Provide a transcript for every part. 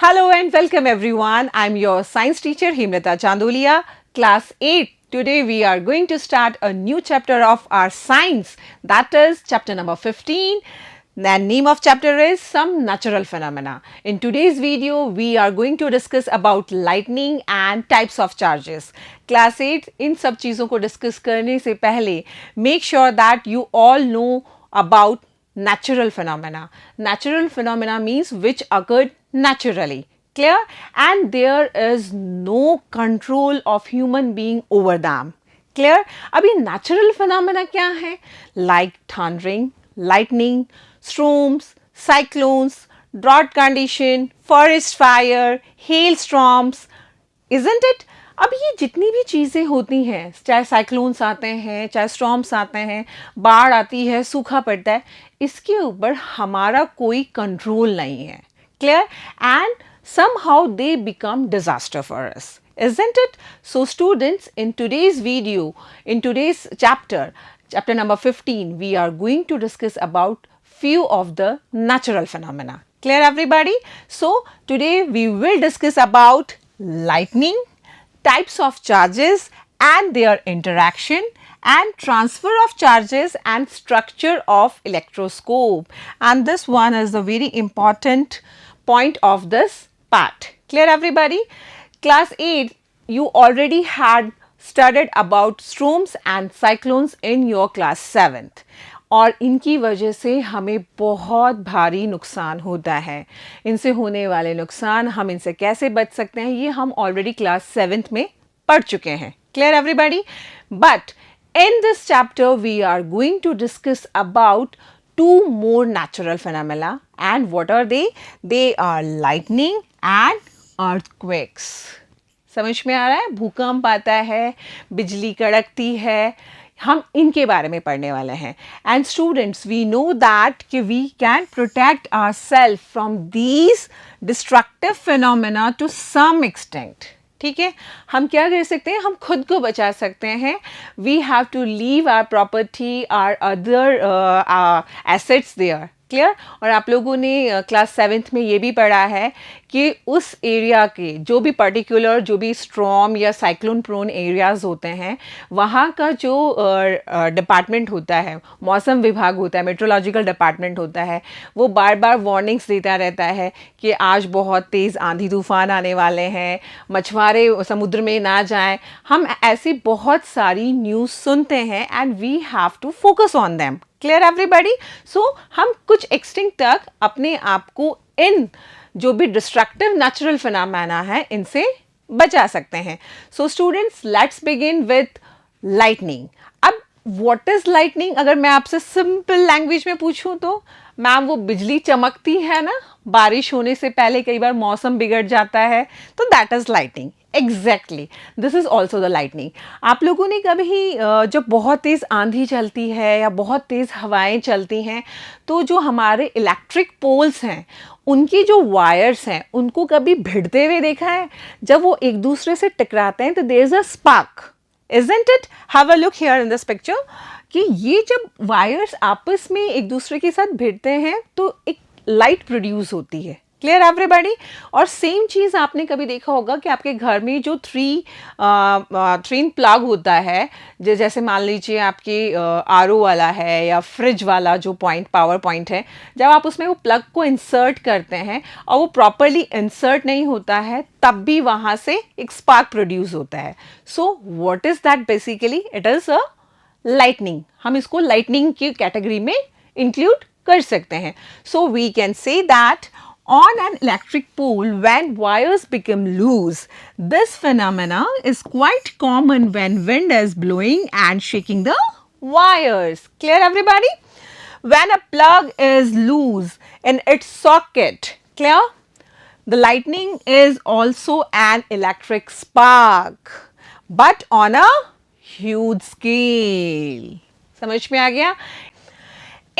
Hello and welcome everyone. I'm your science teacher Himrata Chandolia, class 8. Today we are going to start a new chapter of our science, that is chapter number 15. The name of chapter is Some Natural Phenomena. In today's video we are going to discuss about lightning and types of charges. Class 8 इन सब चीज़ों को discuss करने से पहले make sure that you all know about natural phenomena. Natural phenomena means which occurred naturally. Clear? And there is no control of human being over them. Clear? अभी natural phenomena क्या है? Like thundering, lightning, storms, cyclones, drought condition, forest fire, hailstorms, isn't it? अब ये जितनी भी चीज़ें होती हैं, चाहे साइक्लोन्स आते हैं, चाहे स्टॉर्म्स आते हैं, बाढ़ आती है, सूखा पड़ता है, इसके ऊपर हमारा कोई कंट्रोल नहीं है. Clear? And somehow they become disaster for us, isn't it? So students, in today's video, in today's chapter number 15, we are going to discuss about few of the natural phenomena. Clear everybody? So today we will discuss about lightning, types of charges and their interaction, and transfer of charges and structure of electroscope. And this one is the very important point of this part. Clear everybody? Class 8, you already had studied about storms and cyclones in your class 7th. और इनकी वजह से हमें बहुत भारी नुकसान होता है. इनसे होने वाले नुकसान, हम इनसे कैसे बच सकते हैं, ये हम ऑलरेडी क्लास 7th में पढ़ चुके हैं. Clear everybody? But in this chapter we are going to discuss about two more natural phenomena. And what are they? They are lightning and earthquakes. समझ में आ रहा है? भूकंप आता है, बिजली कड़कती है, हम इनके बारे में पढ़ने वाले हैं. And students, we know that कि we can protect ourselves from these destructive phenomena to some extent. ठीक है, हम क्या कर सकते हैं? हम खुद को बचा सकते हैं. We have to leave our property, our other assets there. Clear? और आप लोगों ने क्लास 7th में ये भी पढ़ा है कि उस एरिया के जो भी पर्टिकुलर, जो भी स्ट्रॉम या साइक्लोन प्रोन एरियाज़ होते हैं, वहाँ का जो डिपार्टमेंट होता है, मौसम विभाग होता है, मेट्रोलॉजिकल डिपार्टमेंट होता है, वो बार बार वार्निंग्स देता रहता है कि आज बहुत तेज़ आंधी तूफान आने वाले हैं, मछुआरे समुद्र में ना जाएं. हम ऐसी बहुत सारी न्यूज़ सुनते हैं and we have to focus on them. Clear everybody? So हम कुछ एक्सटेंट तक अपने आप को इन जो भी डिस्ट्रक्टिव नेचुरल फिनोमेना है इनसे बचा सकते हैं. So students, let's begin with lightning. अब व्हाट इज लाइटनिंग? अगर मैं आपसे सिंपल लैंग्वेज में पूछूं तो मैम, वो बिजली चमकती है ना, बारिश होने से पहले कई बार मौसम बिगड़ जाता है, तो that is lightning. Exactly, this is also the lightning. आप लोगों ने कभी जब बहुत तेज़ आंधी चलती है या बहुत तेज़ हवाएं चलती हैं, तो जो हमारे इलेक्ट्रिक पोल्स हैं, उनकी जो वायर्स हैं, उनको कभी भिड़ते हुए देखा है? जब वो एक दूसरे से टकराते हैं तो there is a spark, isn't it? Have a look here in this picture कि ये जब वायर्स आपस में एक दूसरे के साथ भिड़ते हैं तो एक लाइट प्रोड्यूस होती है. Clear everybody? और सेम चीज़ आपने कभी देखा होगा कि आपके घर में जो थ्री प्लग होता है, जैसे मान लीजिए आपके आरओ वाला है या फ्रिज वाला जो पॉइंट, पावर पॉइंट है, जब आप उसमें वो प्लग को इंसर्ट करते हैं और वो प्रॉपरली इंसर्ट नहीं होता है, तब भी वहाँ से एक स्पार्क प्रोड्यूस होता है. So what is that? Basically it is a lightning. हम इसको लाइटनिंग की कैटेगरी में इंक्लूड कर सकते हैं. So we can say that on an electric pole when wires become loose. This phenomena is quite common when wind is blowing and shaking the wires. Clear everybody? When a plug is loose in its socket, clear? The lightning is also an electric spark, but on a huge scale. समझ में आ गया?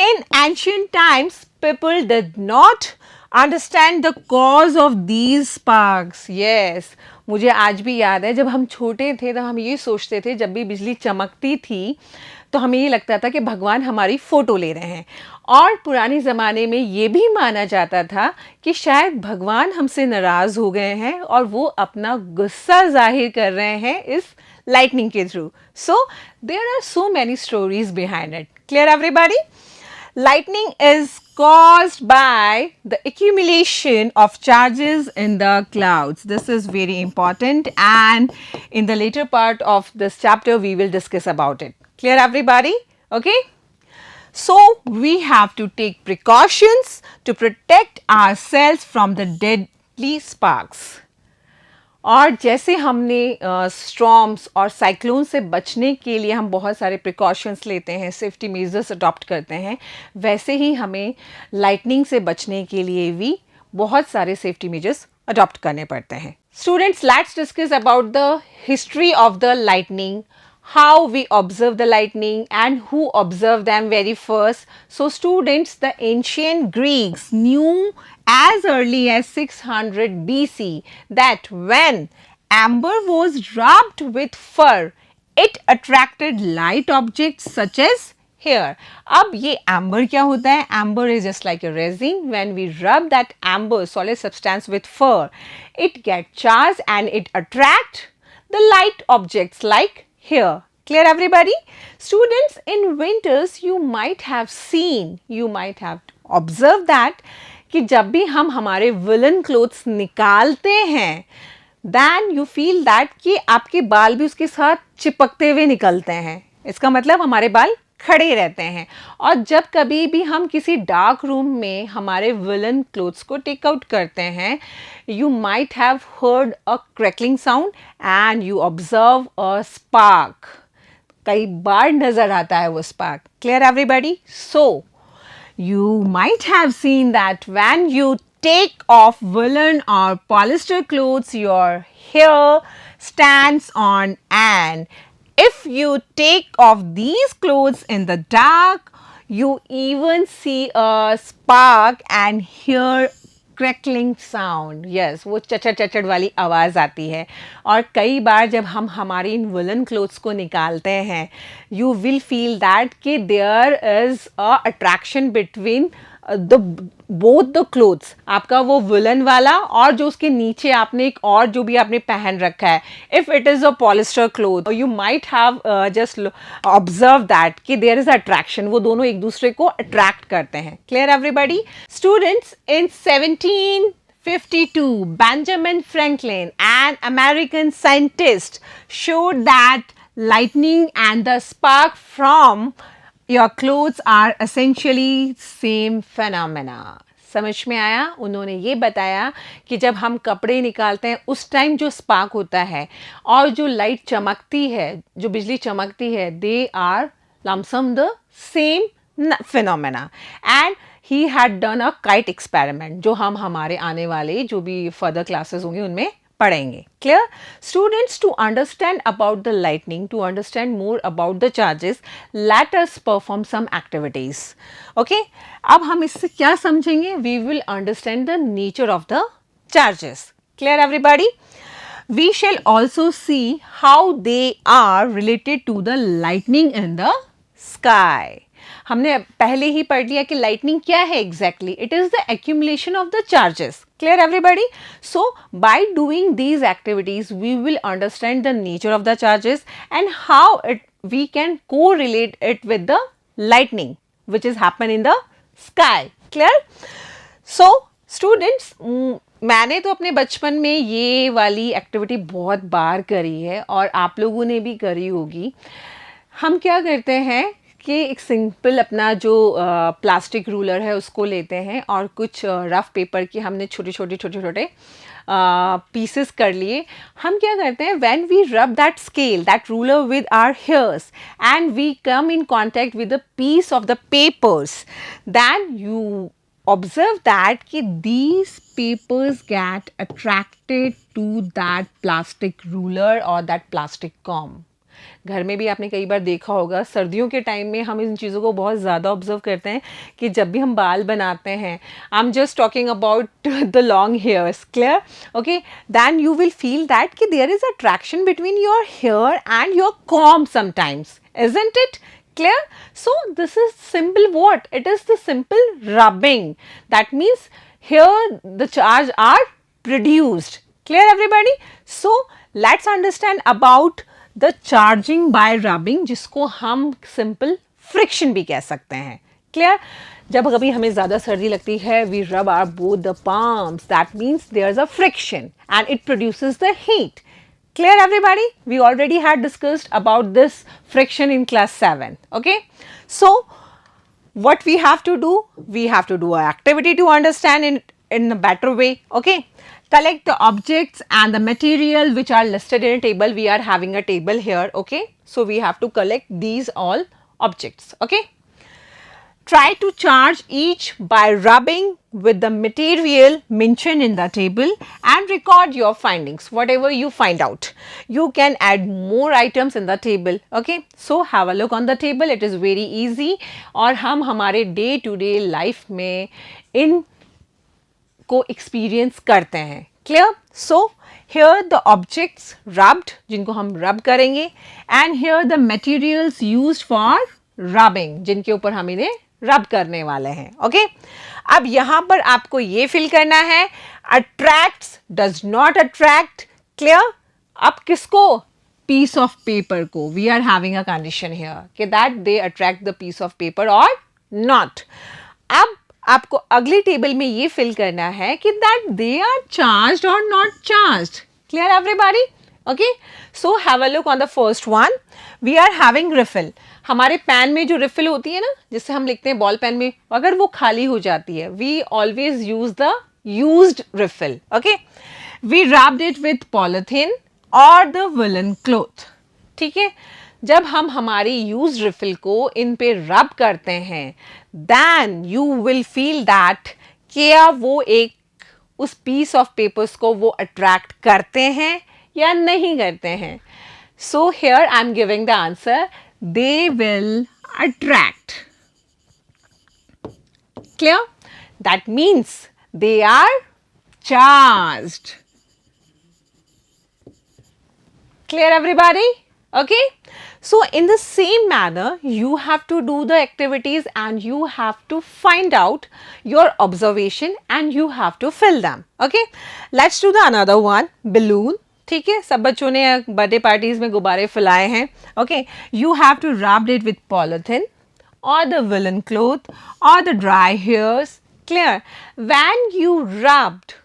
In ancient times, people did not understand the cause of these sparks. Yes, मुझे आज भी याद है जब हम छोटे थे तो हम ये सोचते थे, जब भी बिजली चमकती थी तो हमें ये लगता था कि भगवान हमारी फ़ोटो ले रहे हैं। और पुराने ज़माने में ये भी माना जाता था कि शायद भगवान हमसे नाराज़ हो गए हैं और वो अपना गुस्सा ज़ाहिर कर रहे हैं इस लाइटनिंग के through. So there are so many stories behind it. Clear everybody? Lightning is caused by the accumulation of charges in the clouds. This is very important, and in the later part of this chapter we will discuss about it. Clear everybody? Okay. So we have to take precautions to protect ourselves from the deadly sparks. और जैसे हमने storms और cyclone से बचने के लिए हम बहुत सारे प्रिकॉशंस लेते हैं, सेफ्टी मेजर्स अडॉप्ट करते हैं, वैसे ही हमें लाइटनिंग से बचने के लिए भी बहुत सारे सेफ्टी मेजर्स अडॉप्ट करने पड़ते हैं. Students, let's discuss about the history of the lightning, how we observe the lightning and who observed them very first. So students, the ancient Greeks knew as early as 600 BC that when amber was rubbed with fur, it attracted light objects such as hair. अब ये amber क्या होता है? Amber is just like a resin. When we rub that amber solid substance with fur, it gets charged and it attract the light objects like here. Clear everybody? Students, in winters you might have seen, you might have observed that कि जब भी हम हमारे woolen clothes निकालते हैं, then you feel that कि आपके बाल भी उसके साथ चिपकते हुए निकलते हैं. इसका मतलब हमारे बाल खड़े रहते हैं. और जब कभी भी हम किसी डार्क रूम में हमारे विलन क्लोथ्स को टेक आउट करते हैं, you might have heard a crackling sound and you observe a spark. कई बार नजर आता है वो spark. Clear everybody? So you might have seen that when you take off woolen or polyester clothes, your hair stands on end. If you take off these clothes in the dark, you even see a spark and hear crackling sound. Yes, वो चचड़ चचड़ वाली आवाज़ आती है. और कई बार जब हम हमारी इन वुलन क्लोथ्स को निकालते हैं, यू विल फील दैट कि there is a attraction between the both the clothes. आपका वो वुलन वाला और जो उसके नीचे आपने एक और जो भी आपने पहन रखा है. If it is a polyester cloth, you might have just observe that कि देयर इज़ अट्रैक्शन. वो दोनों एक दूसरे को अट्रैक्ट करते हैं. Clear everybody? Students, in 1752, Benjamin Franklin, an American scientist, showed that lightning and the spark from your clothes are essentially same phenomena. समझ में आया? उन्होंने ये बताया कि जब हम कपड़े निकालते हैं उस टाइम जो स्पार्क होता है और जो लाइट चमकती है, जो बिजली चमकती है, they are lump sum the same phenomena. And he had done a kite experiment, जो हम हमारे आने वाले जो भी फर्दर क्लासेस होंगे उनमें पढ़ेंगे. Clear? Students, to understand about the lightning, to understand more about the charges, let us perform some activities. Okay, अब हम इससे क्या समझेंगे? We will understand the nature of the charges. Clear everybody? We shall also see how they are related to the lightning in the sky. हमने पहले ही पढ़ लिया कि लाइटनिंग क्या है exactly. It is the accumulation of the charges. Clear everybody? So by doing these activities, we will understand the nature of the charges and how we can correlate it with the lightning which is happen in the sky. Clear? So students, मैंने तो अपने बचपन में ये वाली activity बहुत बार करी है और आप लोगों ने भी करी होगी. हम क्या करते हैं कि एक सिंपल अपना जो प्लास्टिक रूलर है उसको लेते हैं और कुछ रफ पेपर की हमने छोटे छोटे पीसेस कर लिए. हम क्या करते हैं, when we rub that scale, that ruler with our hairs and we come in contact with the piece of the papers, then you observe that कि these papers get attracted to that plastic ruler or that plastic comb. घर में भी आपने कई बार देखा होगा, सर्दियों के टाइम में हम इन चीज़ों को बहुत ज़्यादा ऑब्जर्व करते हैं कि जब भी हम बाल बनाते हैं, I am just talking about the long hairs. Clear? Okay, then you will feel that कि there is attraction between your hair and your comb sometimes, isn't it? Clear? So this is simple what? It is the simple rubbing. That means here the charge are produced. Clear everybody? So let's understand about the charging by rubbing, जिसको हम simple friction भी कह सकते हैं. Clear? जब कभी हमें ज़्यादा सर्दी लगती है, we rub our both the palms. That means there's a friction and it produces the heat. Clear everybody? We already had discussed about this friction in class 7. Okay. So what we have to do? We have to do an activity to understand in a better way. Okay. Collect the objects and the material which are listed in a table. We are having a table here. Okay. So we have to collect these all objects. Okay. Try to charge each by rubbing with the material mentioned in the table and record your findings, whatever you find out. You can add more items in the table. Okay, so have a look on the table. It is very easy और हम हमारे day to day life में इन को experience करते हैं. Clear? So here the objects rubbed, जिनको हम rub करेंगे, and here the materials used for rubbing, जिनके ऊपर हम इन्हें रब करने वाले हैं. ओके, अब यहां पर आपको ये फिल करना है, attracts, does not attract. Clear? अब किसको? पीस ऑफ पेपर को. We are having a condition here कि that they attract the piece of paper और नॉट. अब आपको अगली टेबल में ये फिल करना है कि दैट दे आर चार्ज्ड और not charged. Clear everybody? Okay, so have a look on the first one. We are having refill. हमारे पेन में जो रिफिल होती है ना, जिससे हम लिखते हैं बॉल पेन में, अगर वो खाली हो जाती है, we always use the used refill. Okay, we rubbed it with polythene और द वुलन क्लॉथ. ठीक है, जब हम हमारी यूज रिफिल को इन पे रब करते हैं, then you will feel that क्या वो एक उस पीस ऑफ पेपर्स को वो अट्रैक्ट करते हैं या नहीं करते हैं. So here I am giving the answer, they will attract. Clear? That means they are charged. Clear everybody? Okay. So in the same manner, you have to do the activities and you have to find out your observation and you have to fill them. Okay. Let's do the another one, balloon. ठीक है, सब बच्चों ने birthday parties में गुब्बारे फैलाए हैं. Okay, you have to rub it with polythene or the woolen cloth or the dry hairs. Clear? When you rubbed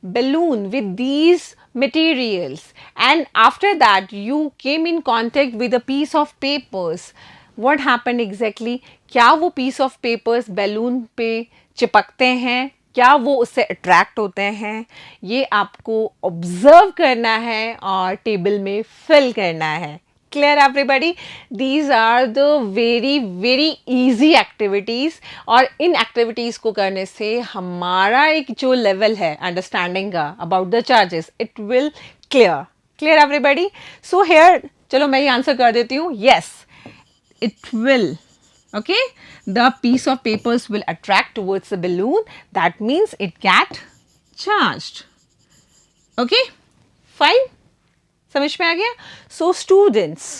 balloon with these materials and after that you came in contact with a piece of papers, what happened exactly? क्या वो piece of papers balloon पे चिपकते हैं, क्या वो उससे attract होते हैं, ये आपको ऑब्जर्व करना है और टेबल में फिल करना है. Clear everybody? These are the very very easy activities और इन एक्टिविटीज़ को करने से हमारा एक जो लेवल है अंडरस्टैंडिंग का about the charges, it will clear. Clear everybody? So here, चलो मैं ये आंसर कर देती हूँ. Yes, it will. Okay, the piece of papers will attract towards the balloon. That means it get charged. Okay, fine. समझ में आ गया? So students,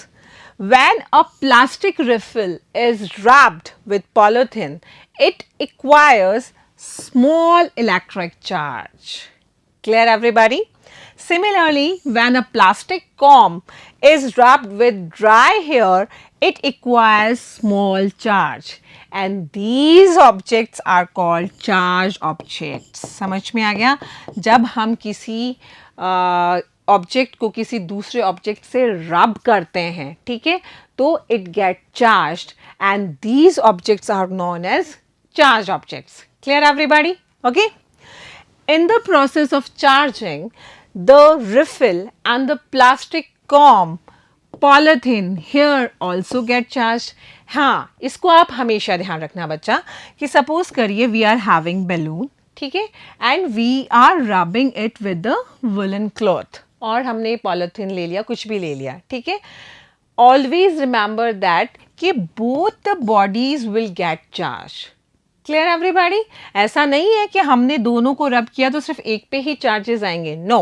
when a plastic refill is wrapped with polythene, it acquires small electric charge. Clear everybody? Similarly, when a plastic comb is wrapped with dry hair, it acquires small charge and these objects are called charged objects. समझ में आ गया? जब हम किसी object को किसी दूसरे object से रब करते हैं, ठीक है, तो it get charged and these objects are known as charge objects. Clear everybody? Okay. In the process of charging, the refill and the plastic comb, polythene here also get charged. हाँ, इसको आप हमेशा ध्यान रखना बच्चा कि सपोज करिए we are having balloon, ठीक है, and we are rubbing it with the woollen cloth और हमने पॉलीथीन ले लिया, कुछ भी ले लिया, ठीक है. ऑलवेज रिमेंबर दैट कि both the bodies will get charge. Clear everybody? ऐसा नहीं है कि हमने दोनों को रब किया तो सिर्फ एक पे ही चार्जेस आएंगे. नो,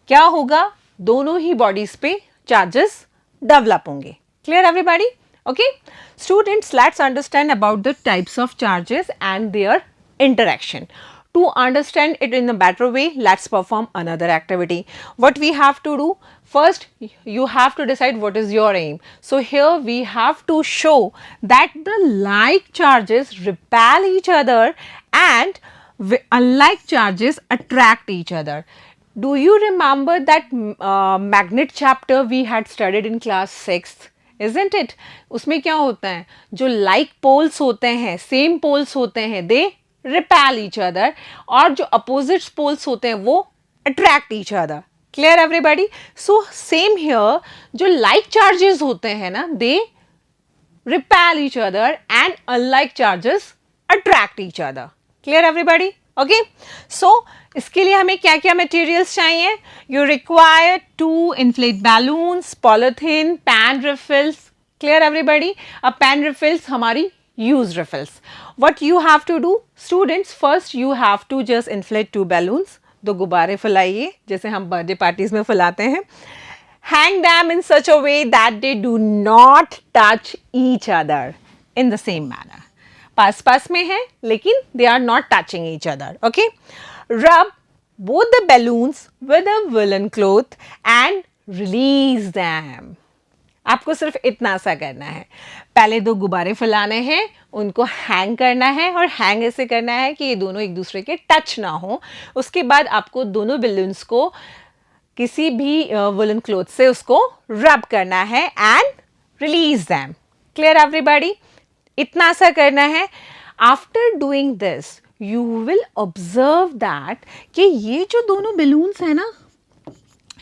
क्या होगा, दोनों ही बॉडीज पे चार्जेस डेवलप होंगे. Clear everybody? Okay, students, let's understand about the types of charges and their interaction. To understand it in a better way, let's perform another activity. What we have to do? First, you have to decide what is your aim. So here we have to show that the like charges repel each other and unlike charges attract each other. Do you remember that magnet chapter we had studied in class 6th? Isn't it? उसमें क्या होता है, जो like poles होते हैं, same poles होते हैं, they repel each other, और जो opposite poles होते हैं वो attract each other. Clear everybody? So same here, जो like charges होते हैं ना, they repel each other and unlike charges attract each other. Clear everybody? Okay. So इसके लिए हमें क्या क्या materials चाहिए? You require 2 inflate balloons, polythene, pan refills. Clear everybody? अब pan refills हमारी used refills. What you have to do, students? First you have to just inflate 2 balloons. 2 गुब्बारे फुलाइए जैसे हम बर्थडे पार्टीज में फुलाते हैं. Hang them in such a way that they do not touch each other in the same manner. पास पास में है लेकिन they are not touching each other. Okay. Rub both the balloons with a woolen cloth and release them. आपको सिर्फ इतना सा करना है. पहले 2 गुब्बारे फुलाने हैं, उनको हैंग करना है और हैंग ऐसे करना है कि ये दोनों एक दूसरे के टच ना हो. उसके बाद आपको दोनों बलून्स को किसी भी वुलन क्लॉथ से उसको रब करना है and release them. Clear everybody? इतना सा करना है. After doing this you will observe that कि ये जो दोनों बलून्स हैं ना,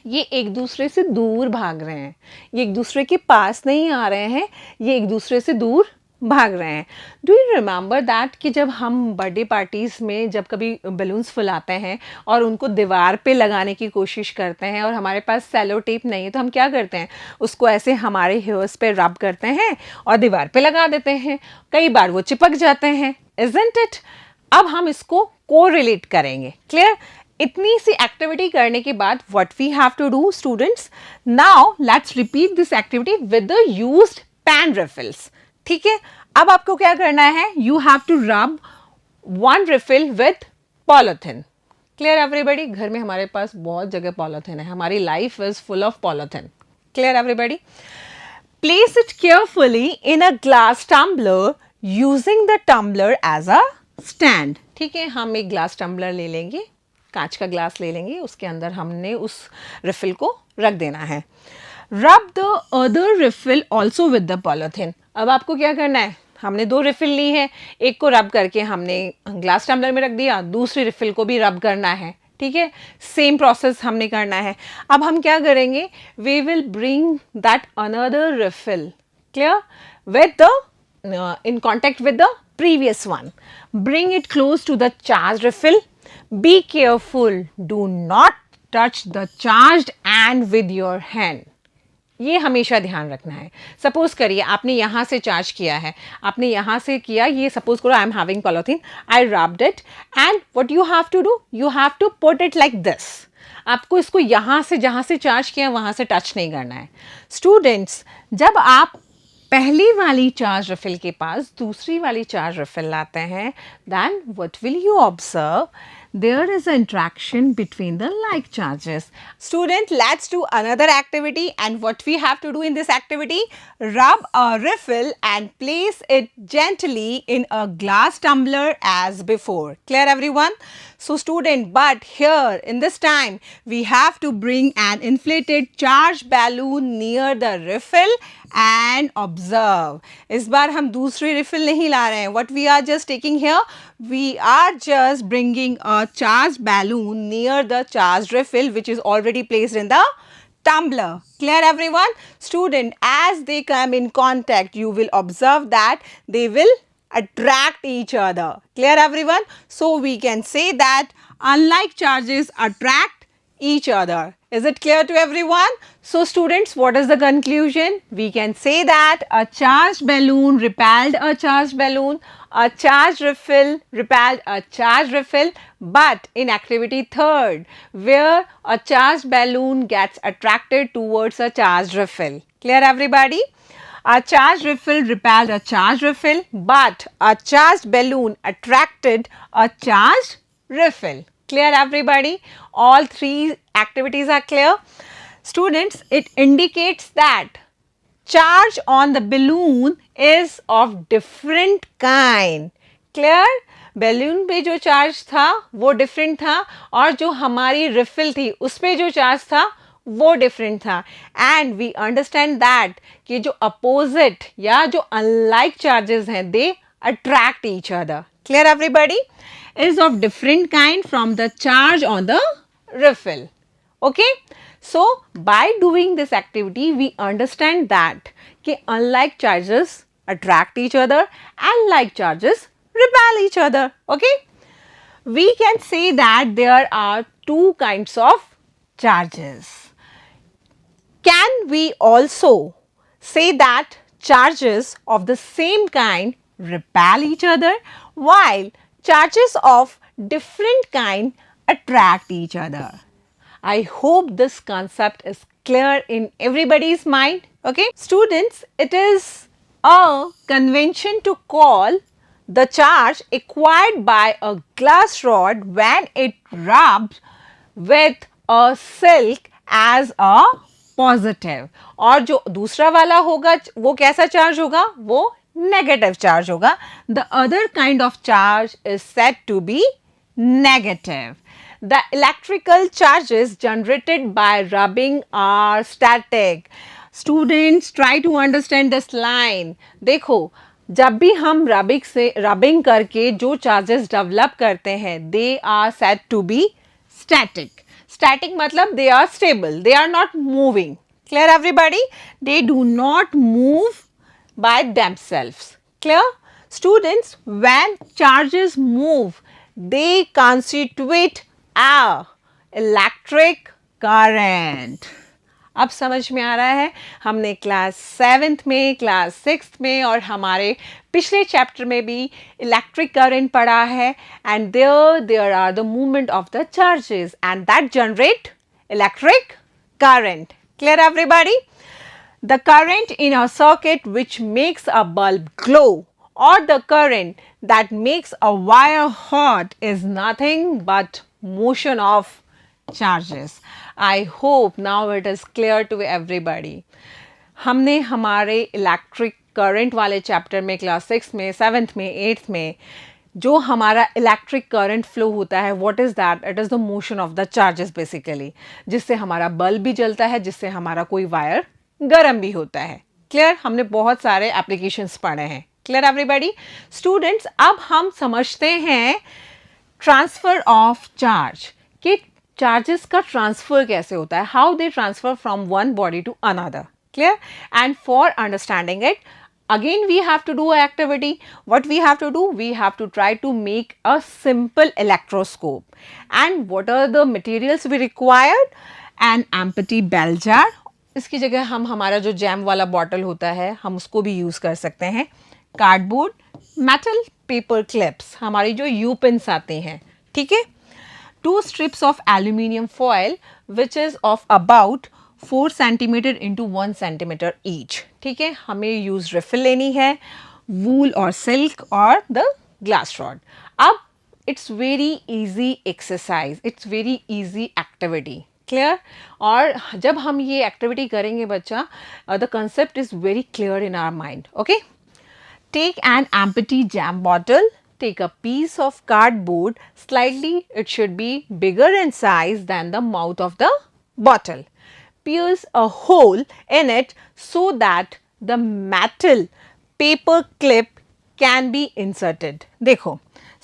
ये एक दूसरे से दूर भाग रहे हैं, ये एक दूसरे के पास नहीं आ रहे हैं, ये एक दूसरे से दूर भाग रहे हैं. डू यू रिमेंबर दैट कि जब हम बर्थडे पार्टीज़ में जब कभी बलून्स फुलाते हैं और उनको दीवार पे लगाने की कोशिश करते हैं और हमारे पास सेलो टेप नहीं है तो हम क्या करते हैं, उसको ऐसे हमारे हेयर्स पे रब करते हैं और दीवार पे लगा देते हैं. कई बार वो चिपक जाते हैं. Isn't it? अब हम इसको कोरिलेट करेंगे. क्लियर? इतनी सी एक्टिविटी करने के बाद what we have to do students, now let's repeat this activity with the used pen refills. ठीक है. अब आपको क्या करना है, you have to rub 1 refill with polythene. Clear everybody? घर में हमारे पास बहुत जगह पॉलिथिन है, हमारी life is full of polythene. Clear everybody? Place it carefully in a glass tumbler using the tumbler as a stand. ठीक है, हम एक ग्लास टम्बलर ले लेंगे, कांच का ग्लास ले लेंगे, उसके अंदर हमने उस रिफिल को रख देना है. रब the other refill also with the polythene. अब आपको क्या करना है, हमने 2 रिफिल ली है, एक को रब करके हमने ग्लास टम्बलर में रख दिया, दूसरी रिफिल को भी रब करना है. ठीक है, सेम प्रोसेस हमने करना है. अब हम क्या करेंगे, we will bring that another refill, clear, with the in contact with the previous one. Bring it close to the charged refill. Be careful, do not touch the charged end with your hand. ये हमेशा ध्यान रखना है. Suppose करिए आपने यहाँ से charge किया है, आपने यहाँ से किया, ये सपोज करो I am having polythene, I rubbed it and what you have to do, you have to put it like this. आपको इसको यहाँ से जहाँ से चार्ज किया वहाँ से टच नहीं करना है. स्टूडेंट्स, जब आप पहली वाली चार्ज रिफिल के पास दूसरी वाली चार्ज रिफिल लाते हैं, then what will you observe? There is an interaction between the like charges. Student, let's do another activity, and what we have to do in this activity, rub a refill and place it gently in a glass tumbler as before. Clear everyone? So student, but here in this time we have to bring an inflated charged balloon near the refill and observe. इस बार हम दूसरी refill नहीं ला रहे हैं. What we are just taking here, we are just bringing a charged balloon near the charged refill which is already placed in the tumbler. Clear everyone? Student, as they come in contact, you will observe that they will attract each other. Clear everyone? So we can say that unlike charges attract each other. Is it clear to everyone? So students, what is the conclusion? We can say that a charged balloon repelled a charged balloon, a charged refill repelled a charged refill, but in activity third, where a charged balloon gets attracted towards a charged refill. Clear everybody? A charged riffle repelled a charged riffle, but a charged balloon attracted a charged riffle. Clear, everybody? All three activities are clear. Students, it indicates that charge on the balloon is of different kind. Clear? Balloon पे जो charge था वो different था और जो हमारी refill थी उस पे जो चार्ज था वो डिफरेंट था. एंड वी अंडरस्टैंड दैट कि जो अपोजिट या जो अनलाइक चार्जेस हैं they attract each other. Clear everybody? Is of different kind from the charge on the refill. Okay, so by doing this activity we understand that कि unlike charges attract each other and like charges repel each other. Okay, we can say that there are two kinds of charges. Can we also say that charges of the same kind repel each other while charges of different kind attract each other? I hope this concept is clear in everybody's mind. Okay, students, it is a convention to call the charge acquired by a glass rod when it rubs with a silk as a positive. और जो दूसरा वाला होगा वो कैसा charge होगा? वो negative charge होगा. The other kind of charge is said to be negative. The electrical charges generated by rubbing are static. Students, try to understand this line. देखो, जब भी हम रबिंग करके जो चार्जेस डेवलप करते हैं they are said to be static. Static मतलब they are stable, they are not moving. Clear everybody? They do not move by themselves. Clear? Students, when charges move, they constitute a electric current. अब समझ में आ रहा है. हमने class 7th में, class 6th में और हमारे पिछले चैप्टर में भी इलेक्ट्रिक करंट पढ़ा है. And there are the movement of the charges and that generate electric current. Clear everybody? The current in a circuit which makes a bulb glow or the current that makes a wire hot is nothing but motion of charges. I hope now it is clear to everybody. हमने हमारे electric current वाले chapter में class 6 में, 7th में, 8th में जो हमारा electric current flow होता है, what is that? It is the motion of the charges basically, जिससे हमारा बल्ब भी जलता है, जिससे हमारा कोई वायर गर्म भी होता है. क्लियर? हमने बहुत सारे एप्लीकेशंस पढ़े हैं. Clear everybody? स्टूडेंट्स, अब हम समझते हैं ट्रांसफ़र ऑफ चार्ज कि चार्जेस का ट्रांसफ़र कैसे होता है, how they transfer from one body to another. Clear? And for understanding it, again we have to do an activity. What we have to do? We have to try to make a simple electroscope. And what are the materials we required? An empty bell jar. इसकी जगह हम हमारा जो jam वाला bottle होता है हम उसको भी यूज़ कर सकते हैं. कार्डबोर्ड, मेटल, पेपर क्लिप्स, हमारी जो यू पिन्स आते हैं. ठीक है. 2 strips of aluminium foil which is of about 4 centimeter into 1 centimeter each. ठीक है. हमें यूज रिफिल लेनी है, वूल और सिल्क और द ग्लास रॉड. अब it's very easy exercise, it's very easy activity. Clear? और जब हम ये एक्टिविटी करेंगे बच्चा, the concept is very clear in our mind. Okay, take an empty jam bottle, take a piece of cardboard, slightly it should be bigger in size than the mouth of the bottle. Pierce a hole in it so that the metal paper clip can be inserted. देखो,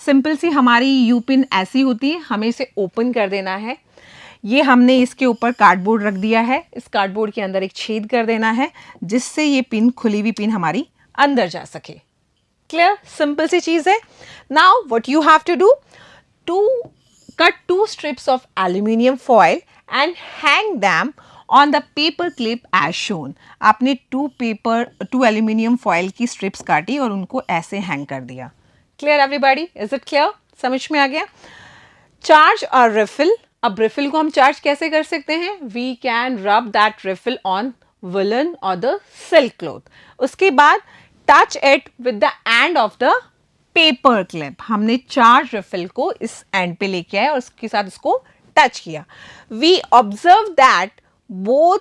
simple सी हमारी you pin ऐसी होती है, हमें इसे open कर देना है. ये हमने इसके ऊपर कार्डबोर्ड रख दिया है, इस कार्डबोर्ड के अंदर एक छेद कर देना है जिससे ये पिन, खुली हुई पिन हमारी अंदर जा सके. क्लियर? सिंपल सी चीज़ है. Now what you have to do? To cut 2 strips of aluminium foil and hang them on the paper clip as shown. आपने 2 aluminium foil की strips काटी और उनको ऐसे hang कर दिया. Clear everybody? Is it clear? समझ में आ गया? चार्ज और रिफिल. अब रिफिल को हम चार्ज कैसे कर सकते हैं? वी कैन रब दैट रिफिल ऑन वुलन और द सिल्क क्लॉथ. उसके बाद touch it with the end of the paper clip. हमने चार्ज रिफिल को इस एंड पे लेके आए और उसके साथ इसको टच किया. We observe that both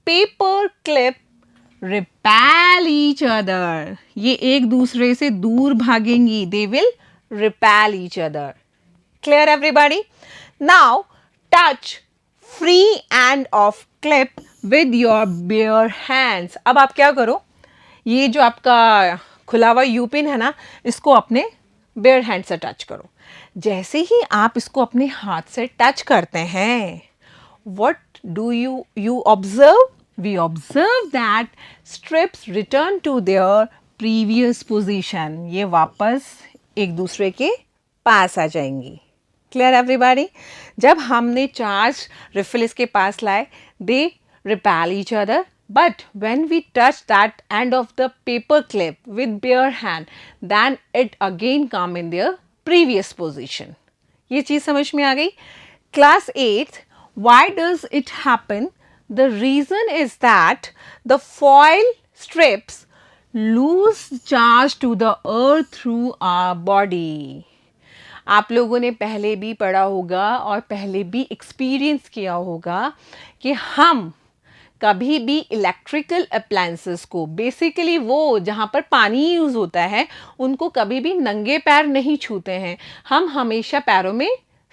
paper clip repel each other. ये एक दूसरे से दूर भागेंगी. They will repel each other. Clear everybody? Now touch free end of clip with your bare hands. अब आप क्या करो, ये जो आपका खुला हुआ यू पिन है ना, इसको अपने बेयर हैंड से टच करो. जैसे ही आप इसको अपने हाथ से टच करते हैं, what do you observe? We observe that strips return to their previous position. ये वापस एक दूसरे के पास आ जाएंगी. Clear everybody? जब हमने चार्ज रिफिल इसके पास लाए, दे repel each other. But when we touch that end of the paper clip with bare hand, then it again come in their previous position. ये चीज़ समझ में आ गई? Class 8th, why does it happen? The reason is that the foil strips lose charge to the earth through our body. आप लोगों ने पहले भी पढ़ा होगा और पहले भी एक्सपीरियंस किया होगा कि हम कभी भी इलेक्ट्रिकल अप्लायंसेस को, बेसिकली वो जहाँ पर पानी यूज़ होता है, उनको कभी भी नंगे पैर नहीं छूते हैं. हम हमेशा पैरों में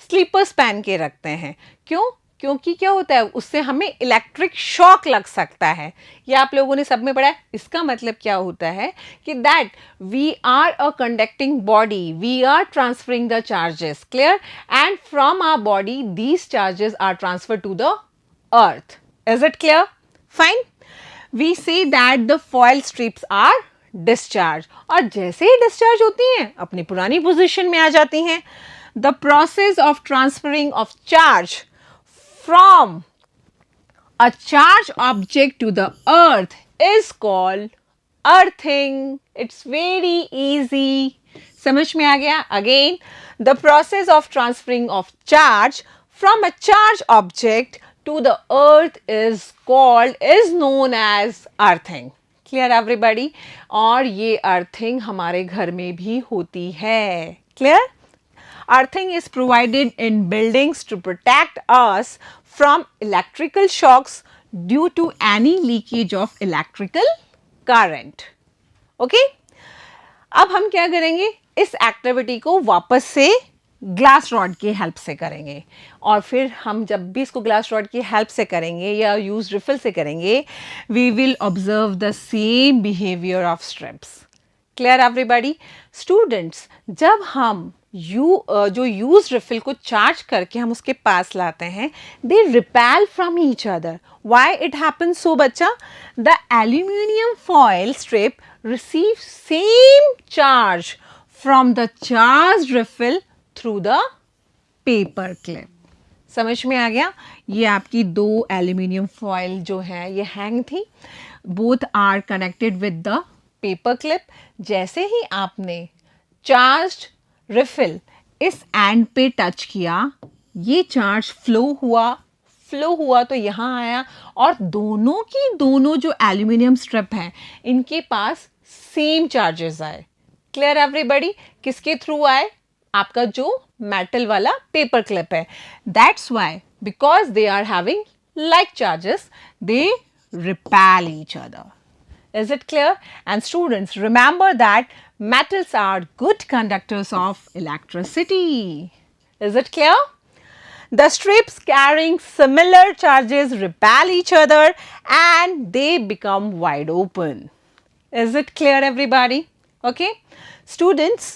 स्लीपर्स पहन के रखते हैं. क्यों? क्योंकि क्या होता है, उससे हमें इलेक्ट्रिक शॉक लग सकता है. ये आप लोगों ने सब में पढ़ा है. इसका मतलब क्या होता है कि that we are a conducting body, we are transferring the charges. Clear? And from our body these charges are transfer to the earth. Is it clear? Fine. We say that the foil strips are discharged. और जैसे ही discharge होती हैं, अपनी पुरानी position में आ जाती हैं. The process of transferring of charge from a charged object to the earth is called earthing. It's very easy. समझ में आ गया? Again, the process of transferring of charge from a charged object to the earth is known as earthing. Clear everybody? और ये earthing हमारे घर में भी होती है. Clear? Earthing is provided in buildings to protect us from electrical shocks due to any leakage of electrical current. Okay? अब हम क्या करेंगे, इस एक्टिविटी को वापस से ग्लास रॉड की हेल्प से करेंगे. और फिर हम जब भी इसको ग्लास रॉड की हेल्प से करेंगे या यूज रिफिल से करेंगे, we will observe the same behaviour of strips. Clear everybody? Students, जब हम जो यूज रिफिल को चार्ज करके हम उसके पास लाते हैं, they repel from each other. Why it happens so बच्चा? The aluminium foil strip receive same charge from the charge refill through the paper clip. समझ में आ गया? ये आपकी दो एल्यूमिनियम फॉयल जो है ये हैंग थी. Both are connected with the paper clip. जैसे ही आपने चार्ज्ड रिफिल इस एंड पे टच किया, ये चार्ज फ्लो हुआ तो यहाँ आया और दोनों की दोनों जो एल्यूमिनियम स्ट्रिप हैं, इनके पास सेम चार्जेस आए. Clear everybody? किसके थ्रू आए? आपका जो मेटल वाला पेपर क्लिप है. That's why, because they are having like charges, they repel each other. Is it clear? And students, remember that metals are good conductors of electricity. Is it clear? The strips carrying similar charges repel each other and they become wide open. Is it clear, everybody? Okay. Students,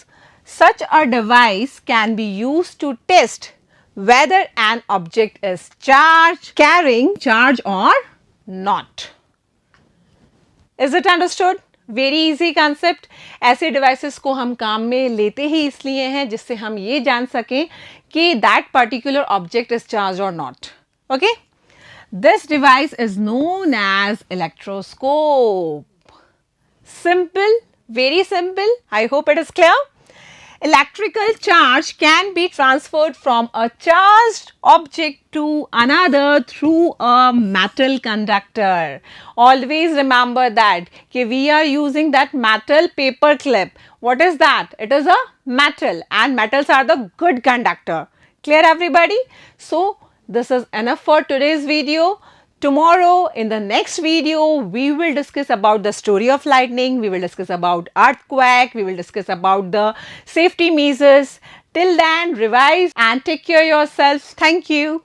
such a device can be used to test whether an object is carrying charge or not. Is it understood? Very easy concept. ऐसे devices को हम काम में लेते ही इसलिए हैं जिससे हम ये जान सकें कि that particular object is charged or not. Okay? This device is known as electroscope. Simple, very simple. I hope it is clear. Electrical charge can be transferred from a charged object to another through a metal conductor. Always remember that we are using that metal paper clip. What is that? It is a metal, and metals are the good conductor. Clear everybody? So this is enough for today's video. Tomorrow in the next video, we will discuss about the story of lightning, we will discuss about earthquake, we will discuss about the safety measures. Till then, revise and take care yourselves. Thank you.